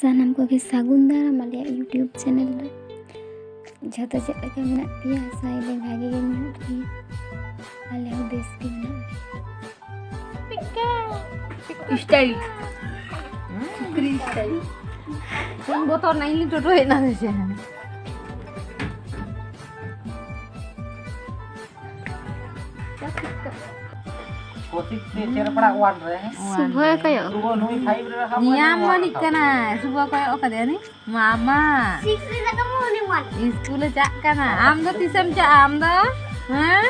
सानाम को सागुन दाराम Alia YouTube channel रे जतो चेद लेका मेना पिया साइले भागे गे मेना पिया आले हो बेस गे मेना पिका स्टाइल क्री स्टाइल तुम बोतल नहीं ली टोटो है ना से सुबह कयो नियाम मालिक कना सुबह कयो ओकदे नि मामा स्कूल जा कना आम दो तिसम जा आम दो हां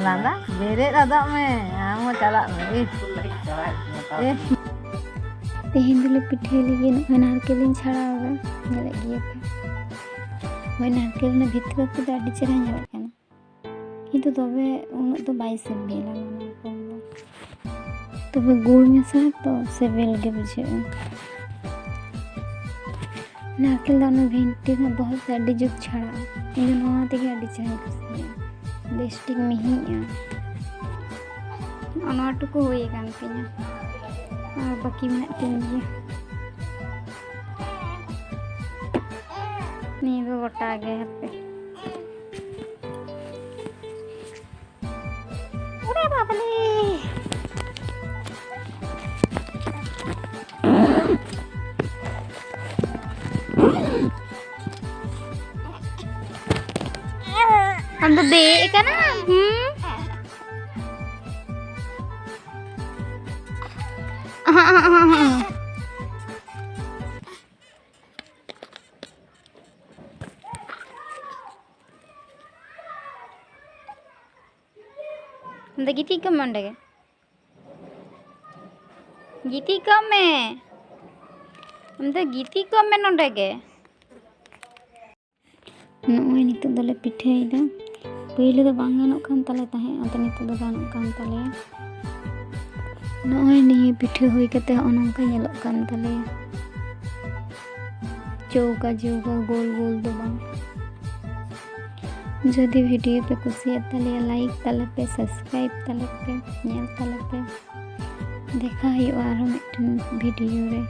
लांदा बेरे दादा में आम चला तेहेन दुले पिठे लगी नारकेल छाड़ा नेले गिए पे वही नारकेल ने भितर पे आडी चेहरा नेले कना किंतु तबे उन तो 22 सेबेला तबे गुड़ मेसा तो सेबेल के बुझे नारकेल दाना भिंटी में बहुत आडी जुग छाड़ा इन नोआ ते आडी चेहरा कुसिया बेस्टिक मिहिया अनाटु को होई कान पिया और बाकी में टिंगी नी दो गोटा गए पे अरे बाप रे हम तो दे का ना गीती कम मंडगे गीती कम में हम तो गीती कम में नोडगे नोय नितो दले पिठे इदा पहिले दो बांग गानोग कान ताले ताहे अत नितो दो गानोग कान ताले नोय निये पिठे होई कते अनंका नेलोग कान ताले चौका चौका गोल गोल दो बांग जदि वीडियो पे कुसिया ताले लाइक ताले पे सब्सक्राइब ताले पे नेल ताले पे देखा ही आरो मिटन वीडियो रे।